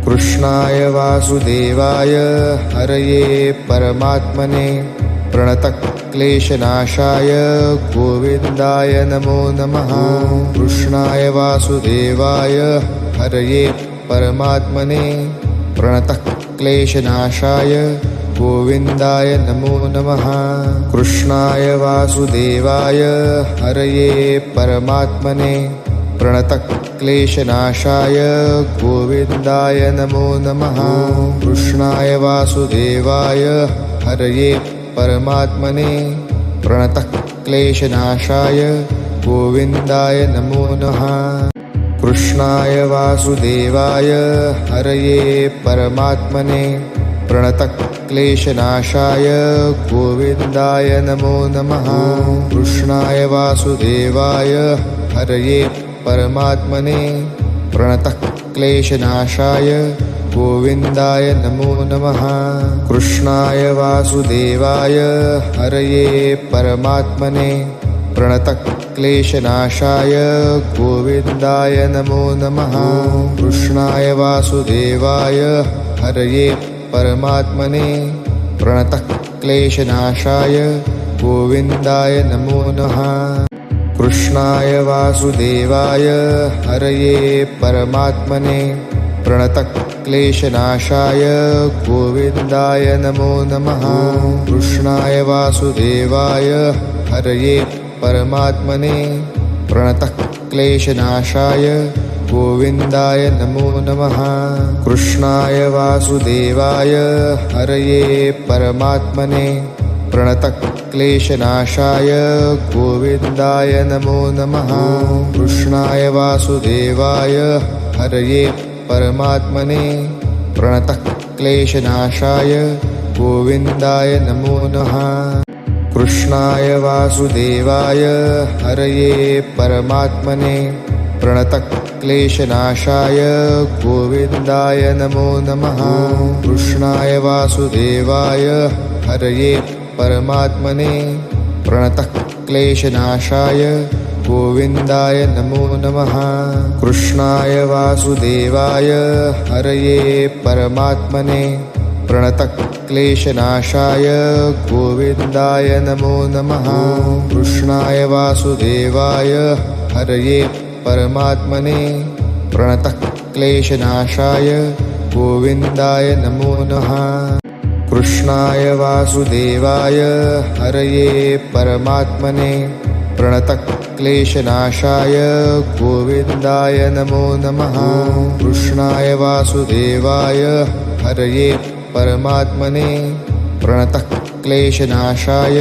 कृष्णाय वासुदेवाय हरये परमात्मने प्रणतक्लेशनाशाय गोविन्दाय नमो नमः। कृष्णाय वासुदेवाय हरये परमात्मने प्रणतक्लेशनाशाय गोविन्दाय नमो नमः। कृष्णाय वासुदेवाय हरये परमात्मने प्रणतक्लेशनाशाय गोविन्दाय नमो नमः। कृष्णाय वासुदेवाय हरये परमात्मने प्रणतक्लेशनाशाय गोविन्दाय नमो नमः। कृष्णाय वासुदेवाय हरये परमात्मने प्रणतक्लेशनाशाय गोविन्दाय नमो नमः। कृष्णाय वासुदेवाय हरये परमात्मने प्रणतक्लेशनाशाय गोविन्दाय नमो नमः। कृष्णाय वासुदेवाय हरये परमात्मने प्रणतक्लेशनाशाय गोविन्दाय नमो नमः। कृष्णाय वासुदेवाय हरये परमात्मने प्रणतक्लेशनाशाय गोविन्दाय नमो नमः। कृष्णाय वासुदेवाय हरये परमात्मने प्रणतक्लेशनाशाय गोविन्दाय नमो नमः। कृष्णाय वासुदेवाय हरये परमात्मने प्रणतक्लेशनाशाय गोविन्दाय नमो नमः। कृष्णाय वासुदेवाय हरये परमात्मने प्रणतक्लेशनाशाय गोविन्दाय नमो नमः। कृष्णाय वासुदेवाय हरये परमात्मने प्रणतक्लेशनाशाय गोविन्दाय नमो नमः। कृष्णाय वासुदेवाय हरये परमात्मने प्रणतक्लेशनाशाय गोविन्दाय नमो नमः। कृष्णाय वासुदेवाय हरये परमात्मने प्रणतक्लेशनाशाय गोविन्दाय नमो नमः। कृष्णाय वासुदेवाय हरये परमात्मने प्रणतक्लेशनाशाय गोविन्दाय नमो नमः। कृष्णाय वासुदेवाय हरये परमात्मने प्रणतक्लेशनाशाय गोविन्दाय नमो नमः। कृष्णाय वासुदेवाय हरये परमात्मने प्रणतक्लेशनाशाय गोविन्दाय नमो नमः। कृष्णाय वासुदेवाय हरये परमात्मने प्रणतक्लेशनाशाय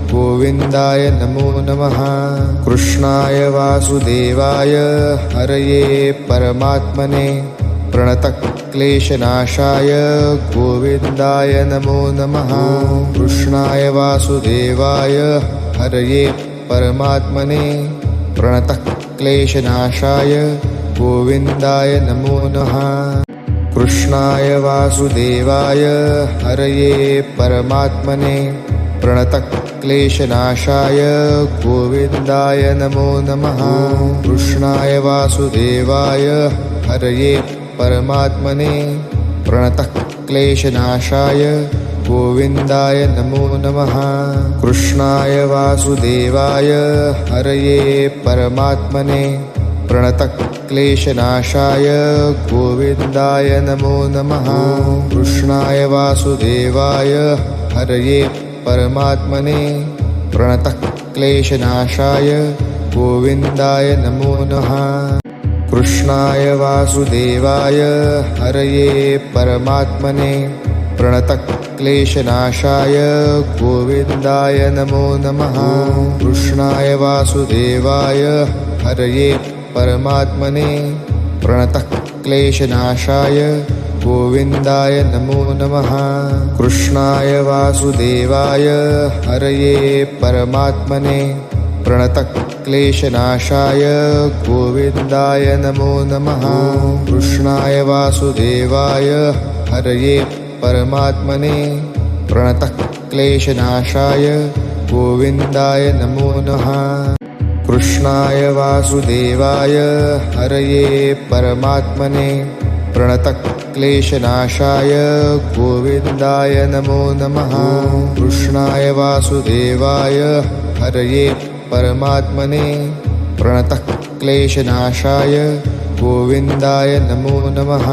गोविन्दाय नमो नमः। कृष्णाय वासुदेवाय हरये परमात्मने प्रणतक्लेशनाशाय गोविन्दाय नमो नमः। कृष्णाय वासुदेवाय हरये परमात्मने प्रणतक्लेशनाशाय गोविन्दाय नमो नमः। कृष्णाय वासुदेवाय हरये परमात्मने प्रणतक्लेशनाशाय गोविन्दाय नमो नमः। कृष्णाय वासुदेवाय हरये परमात्मने प्रणतक्लेशनाशाय गोविन्दाय नमो नमः। कृष्णाय वासुदेवाय हरये परमात्मने प्रणतक्लेशनाशाय गोविन्दाय नमो नमः। कृष्णाय वासुदेवाय हरये परमात्मने प्रणतक्लेशनाशाय गोविन्दाय नमो नमः। कृष्णाय वासुदेवाय हरये परमात्मने प्रणतक्लेशनाशाय गोविन्दाय नमो नमः। कृष्णाय वासुदेवाय हरये परमात्मने प्रणतक्लेशनाशाय गोविन्दाय नमो नमः। कृष्णाय वासुदेवाय हरये परमात्मने प्रणतक्लेशनाशाय गोविन्दाय नमो नमः। कृष्णाय वासुदेवाय हरये परमात्मने प्रणतक्लेशनाशाय गोविन्दाय नमो नमः। कृष्णाय वासुदेवाय हरये परमात्मने प्रणतक्लेशनाशाय गोविन्दाय नमो नमः। कृष्णाय वासुदेवाय हरये परमात्मने प्रणतक्लेशनाशाय गोविन्दाय नमो नमः।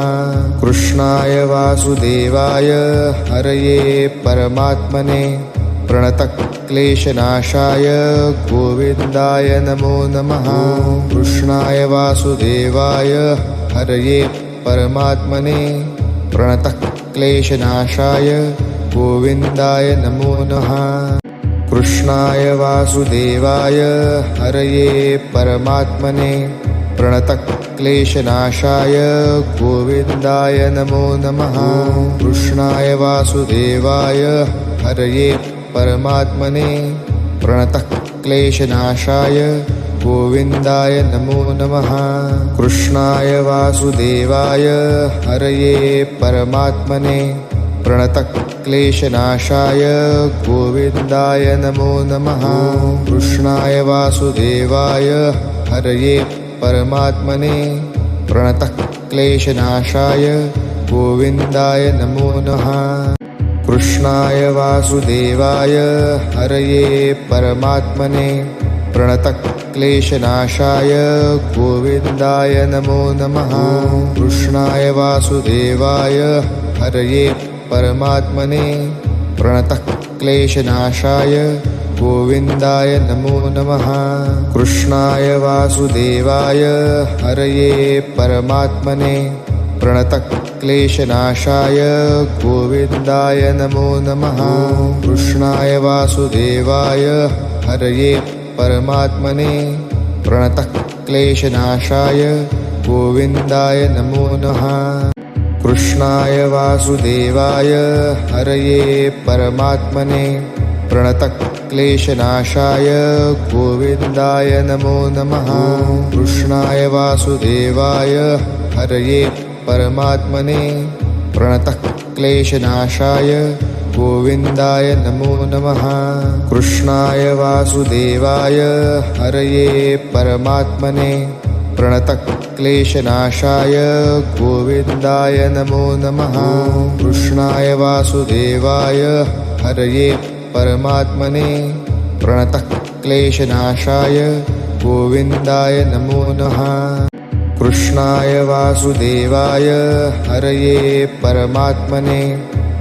कृष्णाय वासुदेवाय हरये परमात्मने प्रणतक्लेशनाशाय गोविन्दाय नमो नमः। कृष्णाय वासुदेवाय हरये परमात्मने प्रणतक्लेशनाशाय गोविन्दाय नमो नमः। कृष्णाय वासुदेवाय हरये परमात्मने प्रणतक्लेशनाशाय गोविन्दाय नमो नमः। कृष्णाय वासुदेवाय हरये परमात्मने प्रणतक्लेशनाशाय गोविन्दाय नमो नमः। कृष्णाय वासुदेवाय हरये परमात्मने प्रणतक्लेशनाशाय गोविन्दाय नमो नमः। कृष्णाय वासुदेवाय हरये परमात्मने प्रणतक्लेशनाशाय गोविन्दाय नमो नमः। कृष्णाय वासुदेवाय हरये परमात्मने प्रणतक्लेशनाशाय गोविन्दाय नमो नमः। कृष्णाय वासुदेवाय हरये परमात्मने प्रणतक्लेशनाशाय गोविन्दाय नमो नमः। कृष्णाय वासुदेवाय हरये परमात्मने प्रणतक्लेशनाशाय गोविन्दाय नमो नमः। कृष्णाय वासुदेवाय हरये परमात्मने प्रणतक्लेशनाशाय गोविन्दाय नमो नमः। कृष्णाय वासुदेवाय हरये परमात्मने प्रणतक्लेशनाशाय गोविन्दाय नमो नमः। कृष्णाय वासुदेवाय हरये परमात्मने प्रणतक्लेशनाशाय गोविन्दाय नमो नमः। कृष्णाय वासुदेवाय हरये परमात्मने प्रणतक्लेशनाशाय गोविन्दाय नमो नमः। कृष्णाय वासुदेवाय हरये परमात्मने प्रणतक्लेशनाशाय गोविन्दाय नमो नमः। कृष्णाय वासुदेवाय हरये परमात्मने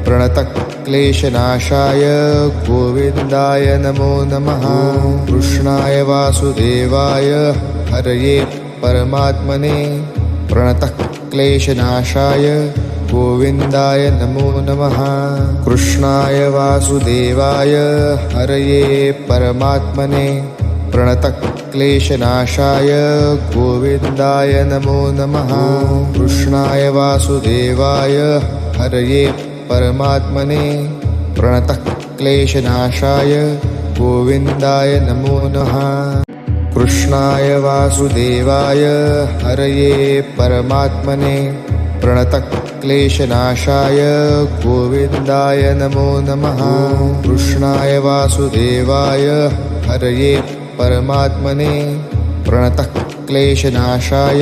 प्रणतक्लेशनाशाय गोविन्दाय नमो नमः। कृष्णाय वासुदेवाय हरये परमात्मने प्रणतक्लेशनाशाय गोविन्दाय नमो नमः। कृष्णाय वासुदेवाय हरये परमात्मने प्रणतक्लेशनाशाय गोविन्दाय नमो नमः। कृष्णाय वासुदेवाय हरये परमात्मने प्रणतक्लेशनाशाय गोविन्दाय नमो नमः। कृष्णाय वासुदेवाय हरये परमात्मने प्रणतक्लेशनाशाय गोविन्दाय नमो नमः। कृष्णाय वासुदेवाय हरये परमात्मने प्रणतक्लेशनाशाय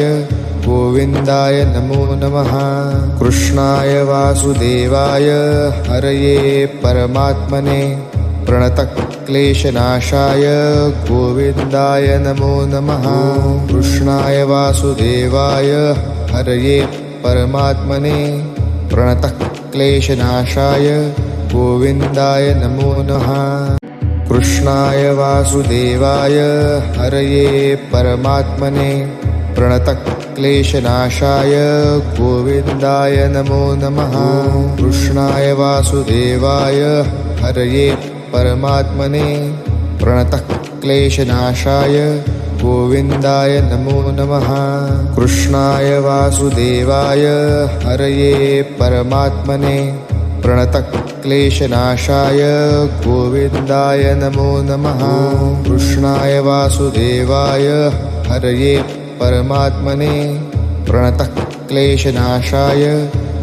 गोविन्दाय नमो नमः। कृष्णाय वासुदेवाय हरये परमात्मने प्रणतक्लेशनाशाय गोविन्दाय नमो नमः। कृष्णाय वासुदेवाय हरये परमात्मने प्रणतक्लेशनाशाय गोविन्दाय नमो नमः। कृष्णाय वासुदेवाय हरये परमात्मने प्रणतक्लेशनाशाय गोविन्दाय नमो नमः। कृष्णाय वासुदेवाय हरये परमात्मने प्रणतक्लेशनाशाय गोविन्दाय नमो नमः। कृष्णाय वासुदेवाय हरये परमात्मने प्रणतक्लेशनाशाय गोविन्दाय नमो नमः। कृष्णाय वासुदेवाय हरये परमात्मने प्रणतक्लेशनाशाय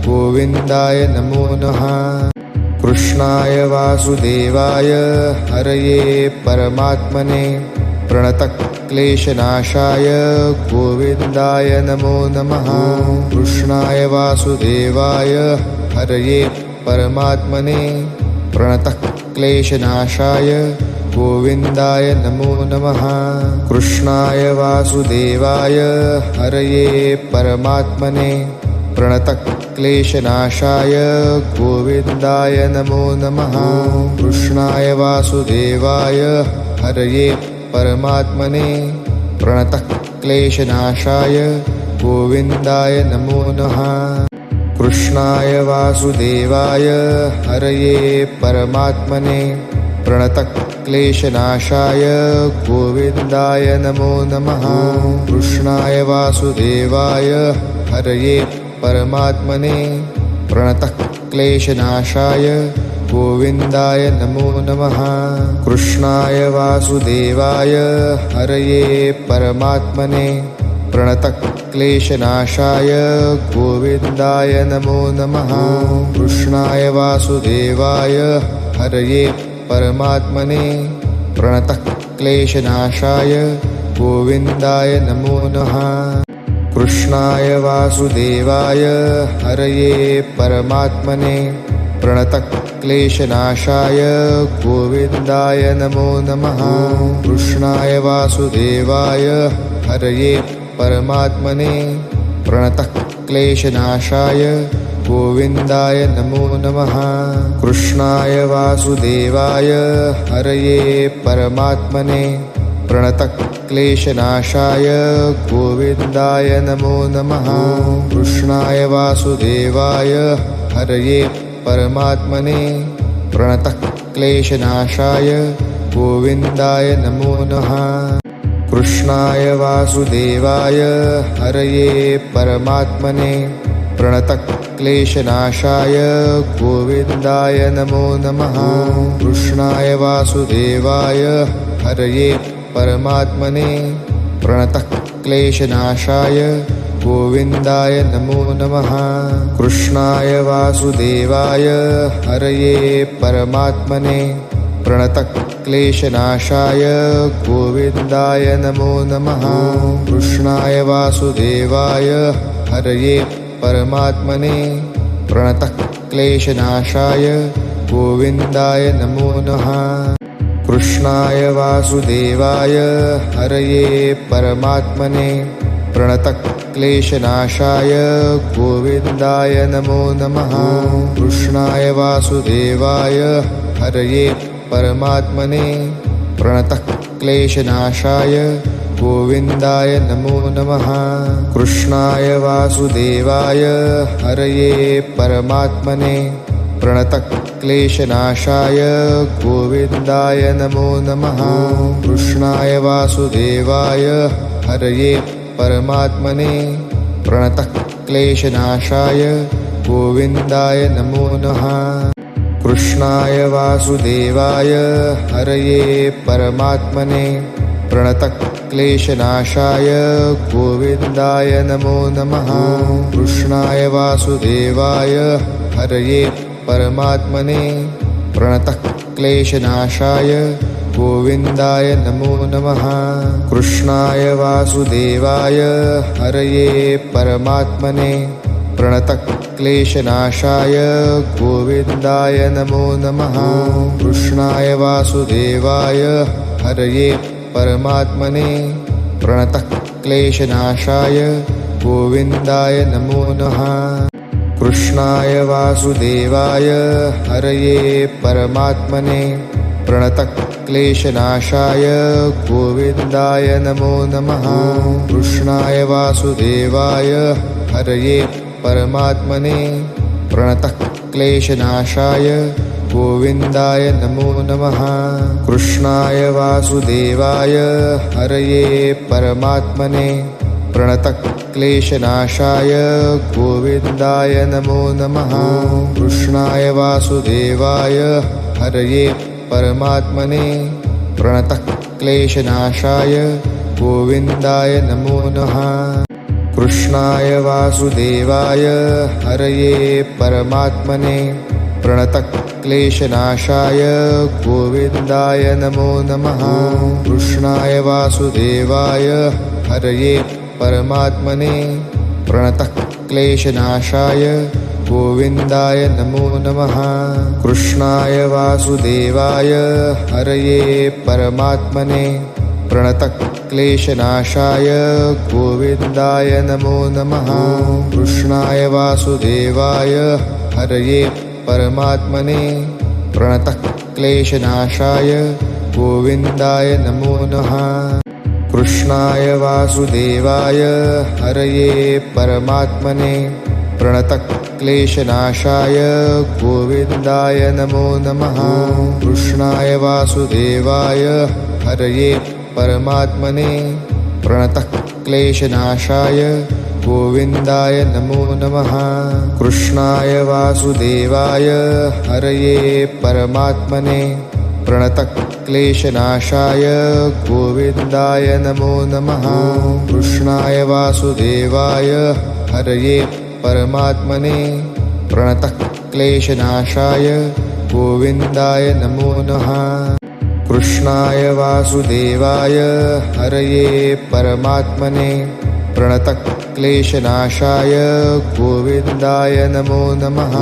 गोविन्दाय नमो नमः। कृष्णाय वासुदेवाय हरये परमात्मने प्रणतक्लेशनाशाय प्रणतक्लेशनाशाय गोविन्दाय नमो नमः। कृष्णाय वासुदेवाय हरये परमात्मने प्रणतक्लेशनाशाय गोविन्दाय नमो नमः। कृष्णाय वासुदेवाय हरये परमात्मने प्रणतक्लेशनाशाय गोविन्दाय नमो नमः। कृष्णाय वासुदेवाय हरये परमात्मने प्रणतक्लेशनाशाय गोविन्दाय नमो नमः। कृष्णाय वासुदेवाय हरये परमात्मने प्रणतक्लेशनाशाय गोविन्दाय नमो नमः। कृष्णाय वासुदेवाय हरये परमात्मने प्रणतक्लेशनाशाय गोविन्दाय नमो नमः। कृष्णाय वासुदेवाय हरये परमात्मने प्रणतक्लेशनाशाय गोविन्दाय नमो नमः। कृष्णाय वासुदेवाय हरये परमात्मने प्रणतक्लेशनाशाय गोविन्दाय नमो नमः। कृष्णाय वासुदेवाय हरये परमात्मने प्रणतक्लेशनाशाय गोविन्दाय नमो नमः। कृष्णाय वासुदेवाय हरये परमात्मने प्रणतक्लेशनाशाय गोविन्दाय नमो नमः। कृष्णाय वासुदेवाय हरये परमात्मने प्रणतक्लेशनाशाय गोविन्दाय नमो नमः। कृष्णाय वासुदेवाय हरये परमात्मने प्रणतक्लेशनाशाय गोविन्दाय नमो नमः। कृष्णाय वासुदेवाय हरये परमात्मने प्रणतक्लेशनाशाय गोविन्दाय नमो नमः। कृष्णाय वासुदेवाय हरये परमात्मने प्रणतक्लेशनाशाय गोविन्दाय नमो नमः। कृष्णाय वासुदेवाय हरये परमात्मने प्रणतक्लेशनाशाय गोविन्दाय नमो नमः। कृष्णाय वासुदेवाय हरये परमात्मने प्रणतक्लेशनाशाय गोविन्दाय नमो नमः। कृष्णाय वासुदेवाय हरये परमात्मने प्रणतक्लेशनाशाय गोविन्दाय नमो नमः। कृष्णाय वासुदेवाय हरये परमात्मने प्रणतक्लेशनाशाय गोविन्दाय नमो नमः। कृष्णाय वासुदेवाय हरये परमात्मने प्रणतक्लेशनाशाय गोविन्दाय नमो नमः। कृष्णाय वासुदेवाय हरये परमात्मने प्रणतक्लेशनाशाय गोविन्दाय नमो नमः। कृष्णाय वासुदेवाय हरये परमात्मने प्रणतक्लेशनाशाय गोविन्दाय नमो नमः। कृष्णाय वासुदेवाय हरये परमात्मने प्रणतक्लेशनाशाय गोविन्दाय नमो नमः। कृष्णाय वासुदेवाय हरये परमात्मने प्रणतक्लेशनाशाय गोविन्दाय नमो नमः। कृष्णाय वासुदेवाय हरये परमात्मने प्रणतक्लेशनाशाय गोविन्दाय नमो नमः। कृष्णाय वासुदेवाय हरये परमात्मने प्रणतक्लेशनाशाय गोविन्दाय नमो नमः। कृष्णाय वासुदेवाय हरये परमात्मने प्रणतक्लेशनाशाय गोविन्दाय नमो नमः। कृष्णाय वासुदेवाय हरये परमात्मने प्रणतक्लेशनाशाय गोविन्दाय नमो नमः। कृष्णाय वासुदेवाय हरये परमात्मने प्रणतक्लेशनाशाय गोविन्दाय नमो नमः। कृष्णाय वासुदेवाय हरये परमात्मने प्रणतक्लेशनाशाय गोविन्दाय नमो नमः। कृष्णाय वासुदेवाय हरये परमात्मने प्रणतक्लेशनाशाय गोविन्दाय नमो नमः। कृष्णाय वासुदेवाय हरये परमात्मने प्रणतक्लेशनाशाय गोविन्दाय नमो नमः। कृष्णाय वासुदेवाय हरये परमात्मने प्रणतक्लेशनाशाय गोविन्दाय नमो नमः। कृष्णाय वासुदेवाय हरये परमात्मने प्रणतक्लेशनाशाय गोविन्दाय नमो नमः। कृष्णाय वासुदेवाय हरये परमात्मने प्रणतक्लेशनाशाय गोविन्दाय नमो नमः। कृष्णाय वासुदेवाय हरये परमात्मने प्रणतक्लेशनाशाय गोविन्दाय नमो नमः। कृष्णाय वासुदेवाय हरये परमात्मने प्रणतक्लेशनाशाय गोविन्दाय नमो नमः। कृष्णाय वासुदेवाय हरये परमात्मने प्रणतक्लेशनाशाय गोविन्दाय नमो नमः।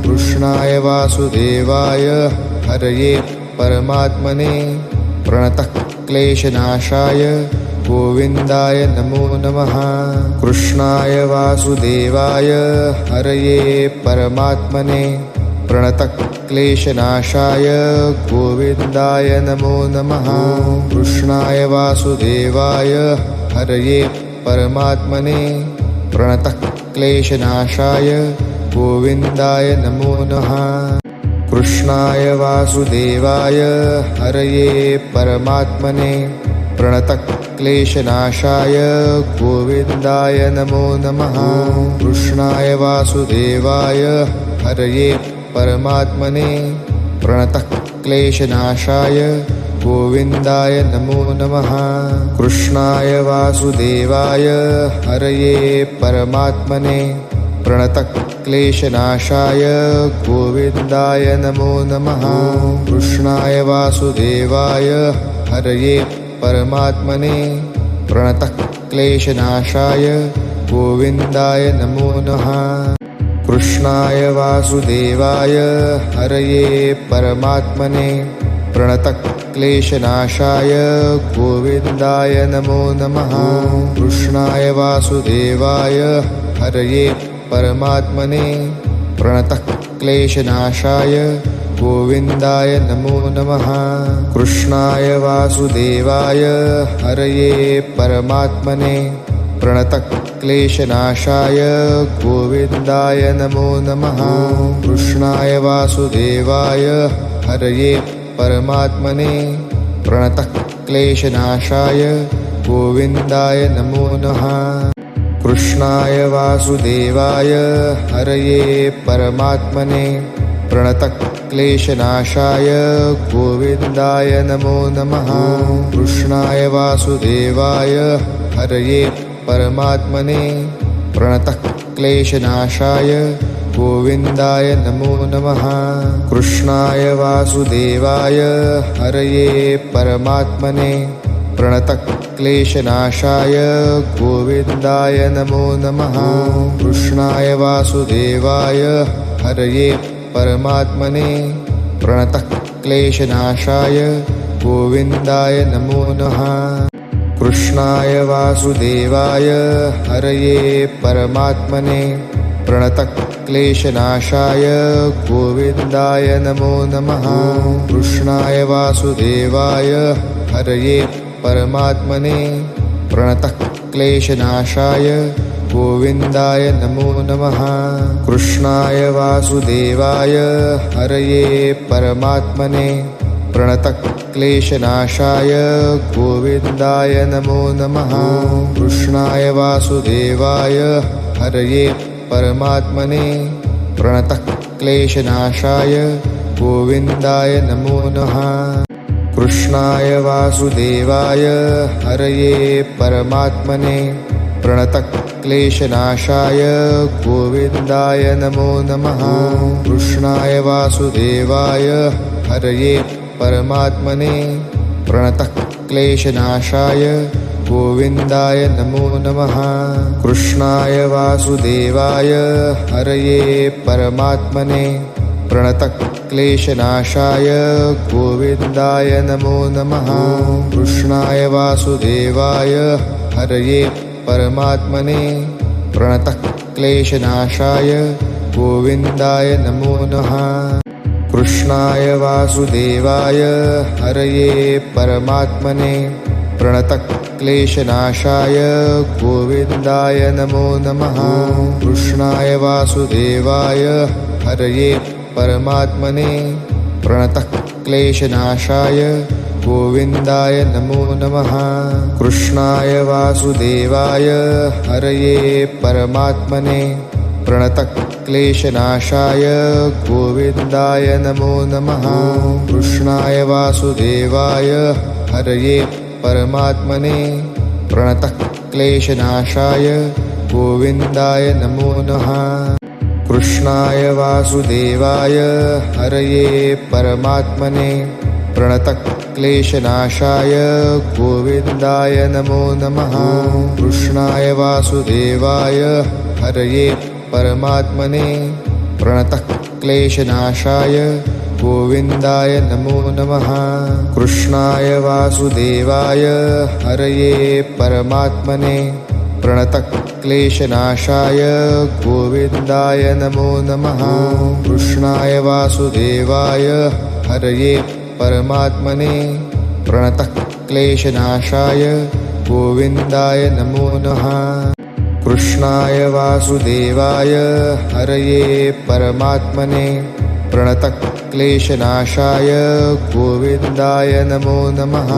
कृष्णाय वासुदेवाय हरये परमात्मने प्रणतक्लेशनाशाय गोविन्दाय नमो नमः। कृष्णाय वासुदेवाय हरये परमात्मने प्रणतक्लेशनाशाय गोविन्दाय नमो नमः। कृष्णाय वासुदेवाय हरये परमात्मने प्रणतक्लेशनाशाय गोविन्दाय नमो नमः। कृष्णाय वासुदेवाय हरये परमात्मने प्रणतक्लेशनाशाय गोविन्दाय नमो नमः। कृष्णाय वासुदेवाय हरये परमात्मने प्रणतक्लेशनाशाय गोविन्दाय नमो नमः। कृष्णाय वासुदेवाय हरये परमात्मने प्रणतक्लेशनाशाय गोविन्दाय नमो नमः। कृष्णाय वासुदेवाय हरये परमात्मने प्रणतक्लेशनाशाय गोविन्दाय नमो नमः। कृष्णाय वासुदेवाय हरये परमात्मने प्रणतक्लेशनाशाय गोविन्दाय नमो नमः। कृष्णाय वासुदेवाय हरये परमात्मने प्रणतक्लेशनाशाय गोविन्दाय नमो नमः। कृष्णाय वासुदेवाय हरये परमात्मने प्रणतक्लेशनाशाय गोविन्दाय नमो नमः। कृष्णाय वासुदेवाय हरये परमात्मने प्रणतक्लेशनाशाय गोविन्दाय नमो नमः। कृष्णाय वासुदेवाय हरये परमात्मने प्रणतक्लेशनाशाय गोविन्दाय नमो नमः। कृष्णाय वासुदेवाय हरये परमात्मने प्रणतक्लेशनाशाय गोविन्दाय नमो नमः। कृष्णाय वासुदेवाय हरये परमात्मने प्रणतक्लेशनाशाय गोविन्दाय नमो नमः। कृष्णाय वासुदेवाय हरये परमात्मने प्रणतक्लेशनाशाय गोविन्दाय नमो नमः। कृष्णाय वासुदेवाय हरये परमात्मने प्रणतक्लेशनाशाय गोविन्दाय नमो नमः। कृष्णाय वासुदेवाय हरये परमात्मने प्रणतक्लेशनाशाय गोविन्दाय नमो नमः। कृष्णाय वासुदेवाय हरये परमात्मने प्रणतक्लेशनाशाय गोविन्दाय नमो नमः। कृष्णाय वासुदेवाय हरये परमात्मने प्रणतक्लेशनाशाय गोविन्दाय नमो नमः। कृष्णाय वासुदेवाय हरये परमात्मने प्रणतक्लेशनाशाय गोविन्दाय नमो नमः। कृष्णाय वासुदेवाय हरये परमात्मने प्रणतक्लेशनाशाय गोविन्दाय नमो नमः। कृष्णाय वासुदेवाय हरये परमात्मने प्रणतक्लेशनाशाय गोविन्दाय नमो नमः। कृष्णाय वासुदेवाय हरये परमात्मने प्रणतक्लेशनाशाय गोविन्दाय नमो नमः। कृष्णाय वासुदेवाय हरये परमात्मने प्रणतक्लेशनाशाय गोविन्दाय नमो नमः। कृष्णाय वासुदेवाय हरये परमात्मने प्रणतक्लेशनाशाय गोविन्दाय नमो नमः। कृष्णाय वासुदेवाय हरये परमात्मने प्रणतक्लेशनाशाय गोविन्दाय नमो नमः। कृष्णाय वासुदेवाय हरये परमात्मने प्रणतक्लेशनाशाय गोविन्दाय नमो नमः। कृष्णाय वासुदेवाय हरये परमात्मने प्रणतक्लेशनाशाय गोविन्दाय नमो नमः। कृष्णाय वासुदेवाय हरये परमात्मने प्रणतक्लेशनाशाय गोविन्दाय नमो नमः। कृष्णाय वासुदेवाय हरये परमात्मने प्रणतक्लेशनाशाय गोविन्दाय नमो नमः। कृष्णाय वासुदेवाय हरये परमात्मने प्रणतक्लेशनाशाय गोविन्दाय नमो नमः। कृष्णाय वासुदेवाय हरये परमात्मने प्रणतक्लेशनाशाय गोविन्दाय नमो नमः।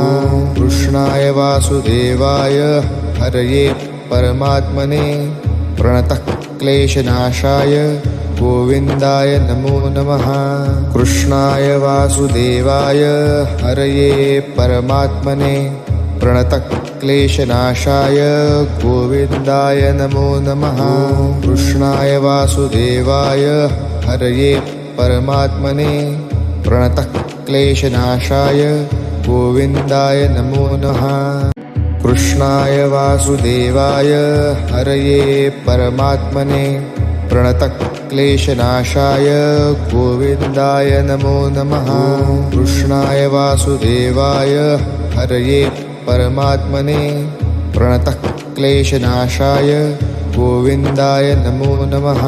कृष्णाय वासुदेवाय हरये परमात्मने प्रणतक्लेशनाशाय गोविन्दाय नमो नमः। कृष्णाय वासुदेवाय हरये परमात्मने प्रणतक्लेशनाशाय गोविन्दाय नमो नमः। कृष्णाय वासुदेवाय हरये परमात्मने प्रणतक्लेशनाशाय गोविन्दाय नमो नमः। कृष्णाय वासुदेवाय हरये परमात्मने प्रणतक्लेशनाशाय गोविन्दाय नमो नमः। कृष्णाय वासुदेवाय हरये परमात्मने प्रणतक्लेशनाशाय गोविन्दाय नमो नमः।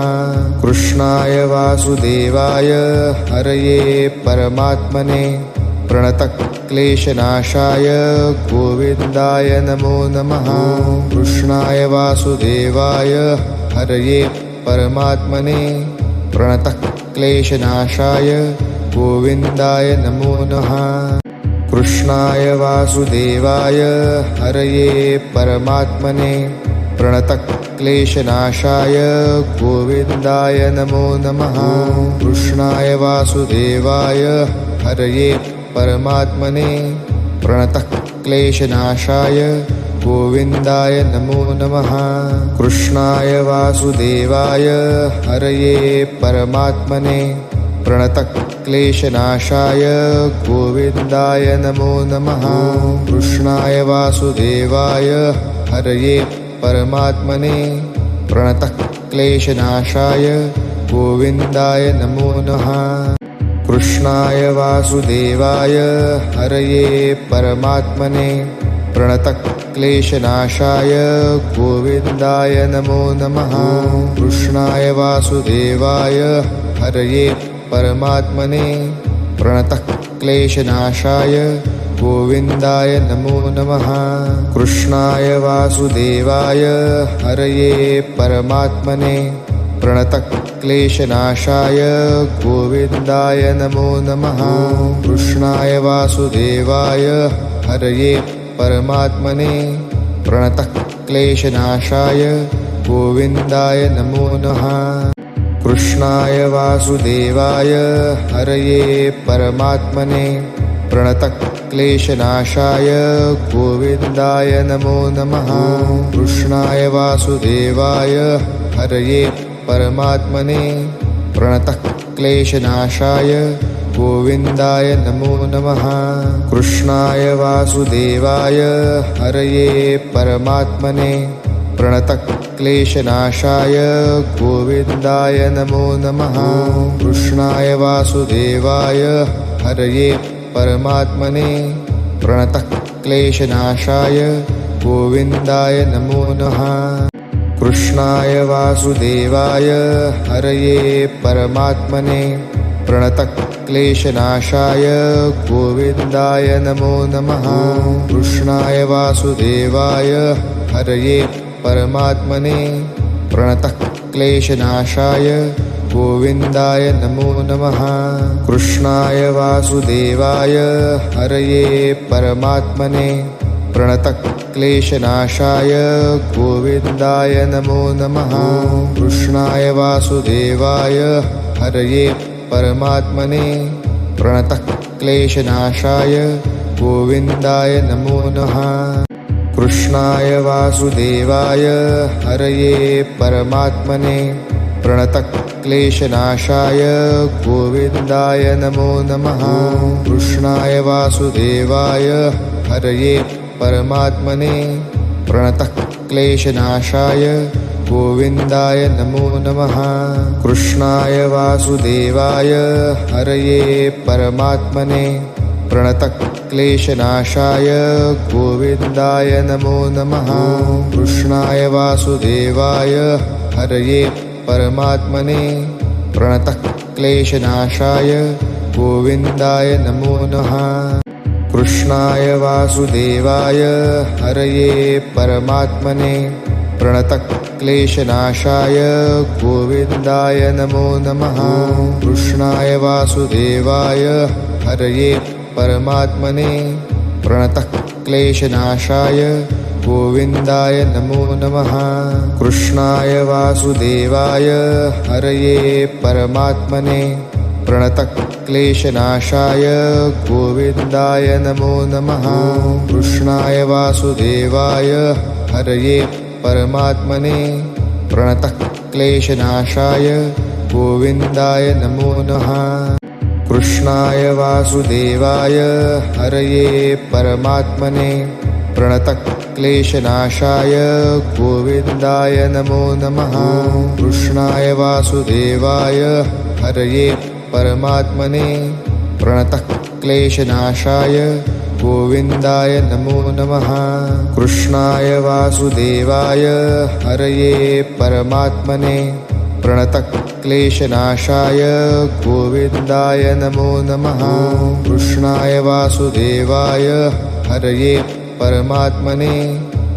कृष्णाय वासुदेवाय हरये परमात्मने प्रणतक्लेशनाशाय गोविन्दाय नमो नमः। कृष्णाय वासुदेवाय हरये परमात्मने प्रणतक्लेशनाशाय गोविन्दाय नमो नमः। कृष्णाय वासुदेवाय हरये परमात्मने प्रणतक्लेशनाशाय गोविन्दाय नमो नमः। कृष्णाय वासुदेवाय हरये परमात्मने प्रणतक्लेशनाशाय गोविन्दाय नमो नमः। कृष्णाय वासुदेवाय हरये परमात्मने प्रणतक्लेशनाशाय गोविन्दाय नमो नमः। कृष्णाय वासुदेवाय हरये परमात्मने प्रणतक्लेशनाशाय गोविन्दाय नमो नमः। कृष्णाय वासुदेवाय हरये परमात्मने प्रणतक्लेशनाशाय गोविन्दाय नमो नमः। कृष्णाय वासुदेवाय हरये परमात्मने प्रणतक्लेशनाशाय गोविन्दाय नमो नमः। कृष्णाय वासुदेवाय हरये परमात्मने प्रणतक्लेशनाशाय गोविन्दाय नमो नमः। कृष्णाय वासुदेवाय हरये परमात्मने प्रणतक्लेशनाशाय गोविन्दाय नमो नमः। कृष्णाय वासुदेवाय हरये परमात्मने प्रणतक्लेशनाशाय प्रणतक्लेशनाशाय गोविन्दाय नमो नमः। कृष्णाय वासुदेवाय हरये परमात्मने प्रणतक्लेशनाशाय गोविन्दाय नमो नमः। कृष्णाय वासुदेवाय हरये परमात्मने प्रणतक्लेशनाशाय गोविन्दाय नमो नमः। कृष्णाय वासुदेवाय हरये परमात्मने प्रणतक्लेशनाशाय गोविन्दाय नमो नमः। कृष्णाय वासुदेवाय हरये परमात्मने प्रणतक्लेशनाशाय गोविन्दाय नमो नमः। कृष्णाय वासुदेवाय हरये परमात्मने प्रणतक्लेशनाशाय गोविन्दाय नमो नमः। कृष्णाय वासुदेवाय हरये परमात्मने प्रणतक्लेशनाशाय गोविन्दाय नमो नमः। कृष्णाय वासुदेवाय हरये परमात्मने प्रणतक्लेशनाशाय गोविन्दाय नमो नमः। कृष्णाय वासुदेवाय हरये परमात्मने प्रणतक्लेशनाशाय गोविन्दाय नमो नमः। कृष्णाय वासुदेवाय हरये परमात्मने प्रणतक्लेशनाशाय गोविन्दाय नमो नमः। कृष्णाय वासुदेवाय हरये परमात्मने प्रणतक्लेशनाशाय गोविन्दाय नमो नमः। कृष्णाय वासुदेवाय हरये परमात्मने प्रणतक्लेशनाशाय गोविन्दाय नमो नमः। कृष्णाय वासुदेवाय हरये परमात्मने प्रणतक्लेशनाशाय गोविन्दाय नमो नमः। कृष्णाय वासुदेवाय हरये परमात्मने प्रणतक्लेशनाशाय गोविन्दाय नमो नमः। कृष्णाय वासुदेवाय हरये परमात्मने प्रणतक्लेशनाशाय गोविन्दाय नमो नमः। कृष्णाय वासुदेवाय हरये परमात्मने प्रणतक्लेशनाशाय गोविन्दाय नमो नमः। कृष्णाय वासुदेवाय हरये परमात्मने प्रणतक्लेशनाशाय गोविन्दाय नमो नमः। कृष्णाय वासुदेवाय हरये परमात्मने प्रणतक्लेशनाशाय गोविन्दाय नमो नमः। कृष्णाय वासुदेवाय हरये परमात्मने प्रणतक्लेशनाशाय गोविन्दाय नमो नमः। कृष्णाय वासुदेवाय हरये परमात्मने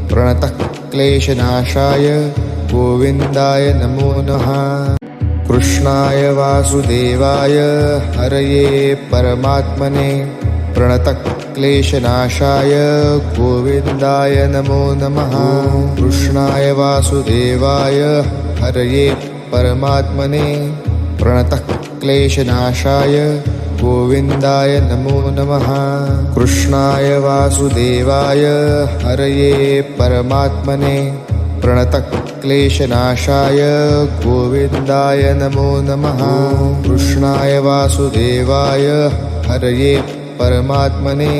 प्रणतक्लेशनाशाय गोविन्दाय नमो नमः। कृष्णाय वासुदेवाय हरये परमात्मने प्रणतक्लेशनाशाय गोविन्दाय नमो नमः। कृष्णाय वासुदेवाय हरये परमात्मने प्रणतक्लेशनाशाय गोविन्दाय नमो नमः। कृष्णाय वासुदेवाय हरये परमात्मने प्रणतक्लेशनाशाय गोविन्दाय नमो नमः। कृष्णाय वासुदेवाय हरये परमात्मने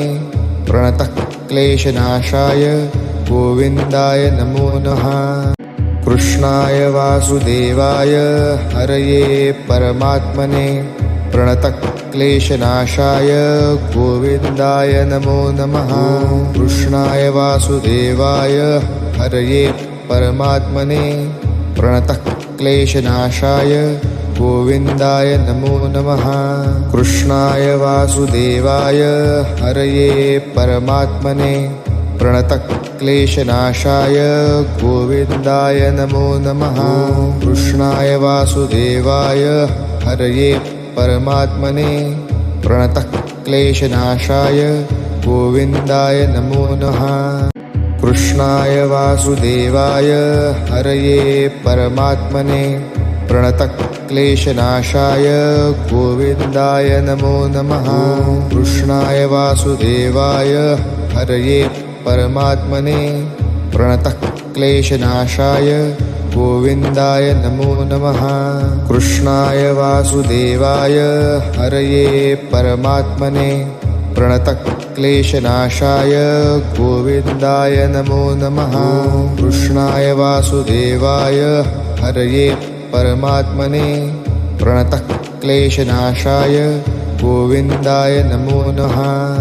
प्रणतक्लेशनाशाय गोविन्दाय नमो नमः। कृष्णाय वासुदेवाय हरये परमात्मने प्रणतक्लेशनाशाय गोविन्दाय नमो नमः। कृष्णाय वासुदेवाय हरये परमात्मने प्रणतक्लेशनाशाय गोविन्दाय नमो नमः। कृष्णाय वासुदेवाय हरये परमात्मने प्रणतक्लेशनाशाय गोविन्दाय नमो नमः। कृष्णाय वासुदेवाय हरये परमात्मने प्रणतक्लेशनाशाय गोविन्दाय नमो नमः। कृष्णाय वासुदेवाय हरये परमात्मने प्रणतक्लेशनाशाय गोविन्दाय नमो नमः। कृष्णाय वासुदेवाय हरये परमात्मने प्रणतक्लेशनाशाय गोविन्दाय नमो नमः। कृष्णाय वासुदेवाय हरये परमात्मने प्रणतक्लेशनाशाय गोविन्दाय नमो नमः। कृष्णाय वासुदेवाय हरये परमात्मने प्रणतक्लेशनाशाय गोविन्दाय नमो नमः।